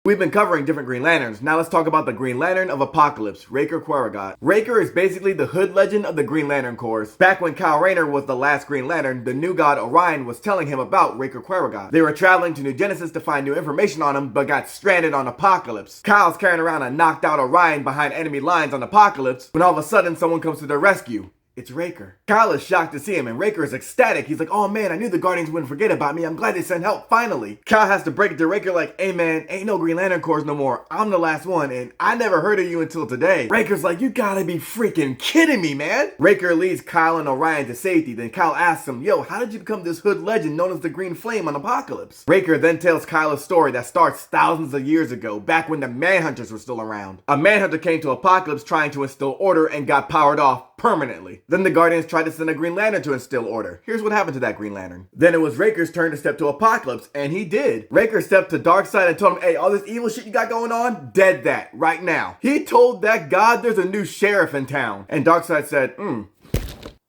We've been covering different Green Lanterns. Now let's talk about the Green Lantern of Apokolips, Raker Qarrigat. Raker is basically the hood legend of the Green Lantern Corps. Back when Kyle Rayner was the last Green Lantern, the new god Orion was telling him about Raker Qarrigat. They were traveling to New Genesis to find new information on him, but got stranded on Apokolips. Kyle's carrying around a knocked out Orion behind enemy lines on Apokolips, when all of a sudden someone comes to their rescue. It's Raker. Kyle is shocked to see him, and Raker is ecstatic. He's like, oh man, I knew the Guardians wouldn't forget about me. I'm glad they sent help, finally. Kyle has to break it to Raker like, hey man, ain't no Green Lantern Corps no more. I'm the last one, and I never heard of you until today. Raker's like, you gotta be freaking kidding me, man. Raker leads Kyle and Orion to safety. Then Kyle asks him, yo, how did you become this hood legend known as the Green Flame on Apokolips? Raker then tells Kyle a story that starts thousands of years ago, back when the Manhunters were still around. A Manhunter came to Apokolips trying to instill order and got powered off permanently. Then the Guardians tried to send a Green Lantern to instill order. Here's what happened to that Green Lantern. Then it was Raker's turn to step to Apokolips, and he did. Raker stepped to Darkseid and told him, hey, all this evil shit you got going on, dead that, right now. He told that god there's a new sheriff in town. And Darkseid said,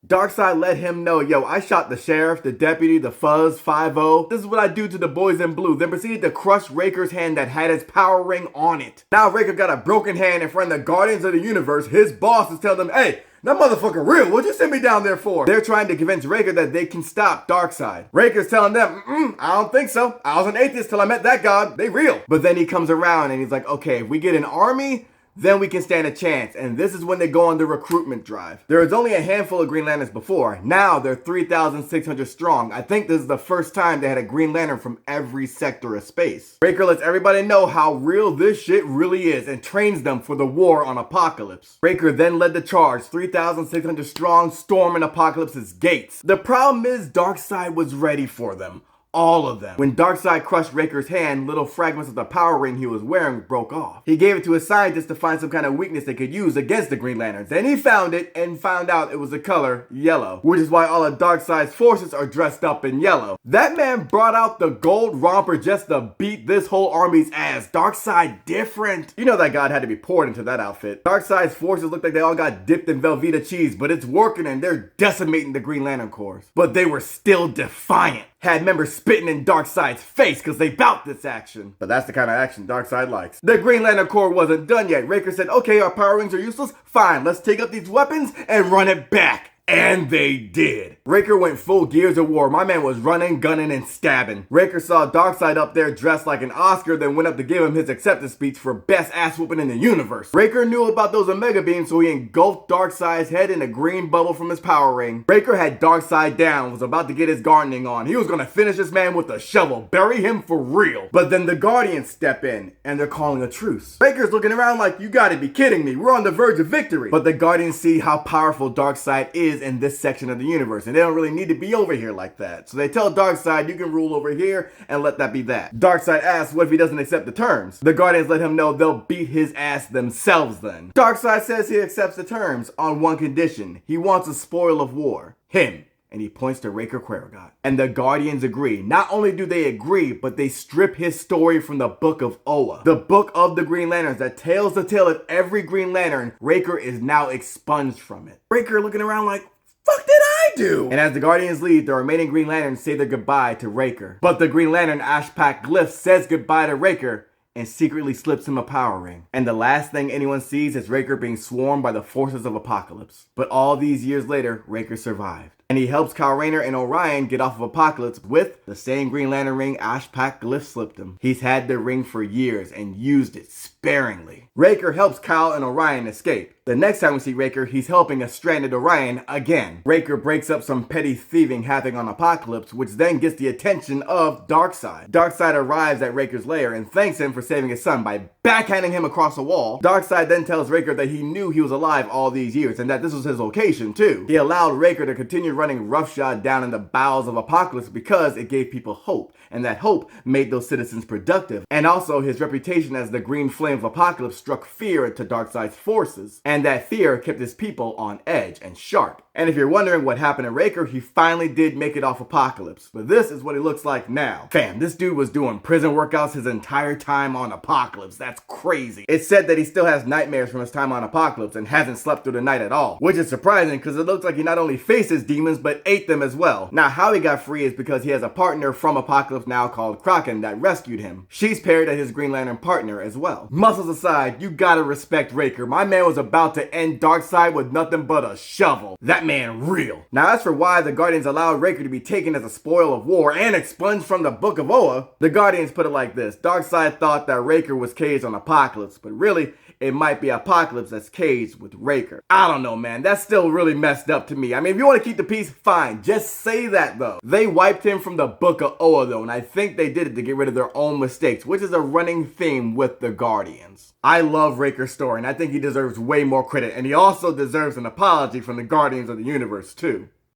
Darkseid let him know, yo, I shot the sheriff, the deputy, the fuzz, 5-0. This is what I do to the boys in blue. Then proceeded to crush Raker's hand that had his power ring on it. Now Raker got a broken hand in front of the Guardians of the Universe. His boss is telling them, hey, that motherfucker real. What'd you send me down there for? They're trying to convince Raker that they can stop Darkseid. Raker's telling them, I don't think so. I was an atheist till I met that god. They real. But then he comes around and he's like, okay, if we get an army, then we can stand a chance. And this is when they go on the recruitment drive. There was only a handful of Green Lanterns before. Now they're 3,600 strong. I think this is the first time they had a Green Lantern from every sector of space. Raker lets everybody know how real this shit really is and trains them for the war on Apokolips. Raker then led the charge, 3,600 strong, storming Apokolips's gates. The problem is Darkseid was ready for them. All of them. When Darkseid crushed Raker's hand, little fragments of the power ring he was wearing broke off. He gave it to his scientist to find some kind of weakness they could use against the Green Lanterns. Then he found it and found out it was the color yellow, which is why all of Darkseid's forces are dressed up in yellow. That man brought out the gold romper just to beat this whole army's ass. Darkseid different. You know that god had to be poured into that outfit. Darkseid's forces look like they all got dipped in Velveeta cheese, but it's working and they're decimating the Green Lantern Corps. But they were still defiant. Had members spitting in Darkseid's face because they bout this action. But that's the kind of action Darkseid likes. The Green Lantern Corps wasn't done yet. Raker said, okay, our power rings are useless. Fine, let's take up these weapons and run it back. And they did. Raker went full Gears of War. My man was running, gunning, and stabbing. Raker saw Darkseid up there dressed like an Oscar, then went up to give him his acceptance speech for best ass whooping in the universe. Raker knew about those Omega Beams, so he engulfed Darkseid's head in a green bubble from his power ring. Raker had Darkseid down, was about to get his gardening on. He was gonna finish this man with a shovel, bury him for real. But then the Guardians step in, and they're calling a truce. Raker's looking around like, you gotta be kidding me, we're on the verge of victory. But the Guardians see how powerful Darkseid is in this section of the universe, and they don't really need to be over here like that. So they tell Darkseid, you can rule over here and let that be that. Darkseid asks what if he doesn't accept the terms. The Guardians let him know they'll beat his ass themselves then. Darkseid says he accepts the terms on one condition. He wants a spoil of war. Him. And he points to Raker Qarrigat. And the Guardians agree. Not only do they agree, but they strip his story from the Book of Oa. The Book of the Green Lanterns that tells the tale of every Green Lantern. Raker is now expunged from it. Raker looking around like, fuck did I do? And as the Guardians leave, the remaining Green Lanterns say their goodbye to Raker. But the Green Lantern Ashpak Glyph says goodbye to Raker and secretly slips him a power ring. And the last thing anyone sees is Raker being swarmed by the forces of Apokolips. But all these years later, Raker survived. And he helps Kyle Rayner and Orion get off of Apokolips with the same Green Lantern ring Ashpak Glyph slipped him. He's had the ring for years and used it sparingly. Raker helps Kyle and Orion escape. The next time we see Raker, he's helping a stranded Orion again. Raker breaks up some petty thieving happening on Apokolips, which then gets the attention of Darkseid. Darkseid arrives at Raker's lair and thanks him for saving his son by backhanding him across the wall. Darkseid then tells Raker that he knew he was alive all these years and that this was his location too. He allowed Raker to continue running roughshod down in the bowels of Apokolips because it gave people hope, and that hope made those citizens productive. And also his reputation as the Green Flame of Apokolips struck fear into Darkseid's forces, and that fear kept his people on edge and sharp. And if you're wondering what happened to Raker, he finally did make it off Apokolips. But this is what he looks like now. Fam, this dude was doing prison workouts his entire time on Apokolips. That's crazy. It's said that he still has nightmares from his time on Apokolips and hasn't slept through the night at all, which is surprising because it looks like he not only faces demons, humans but ate them as well. Now how he got free is because he has a partner from Apokolips now called Kraken that rescued him. She's paired as his Green Lantern partner as well. Muscles aside, you gotta respect Raker. My man was about to end Darkseid with nothing but a shovel. That man real. Now as for why the Guardians allowed Raker to be taken as a spoil of war and expunged from the Book of Oa, the Guardians put it like this. Darkseid thought that Raker was caged on Apokolips, but really, it might be Apokolips that's caged with Raker. I don't know, man. That's still really messed up to me. I mean, if you want to keep the peace, fine. Just say that, though. They wiped him from the Book of Oa, though, and I think they did it to get rid of their own mistakes, which is a running theme with the Guardians. I love Raker's story, and I think he deserves way more credit, and he also deserves an apology from the Guardians of the Universe, too.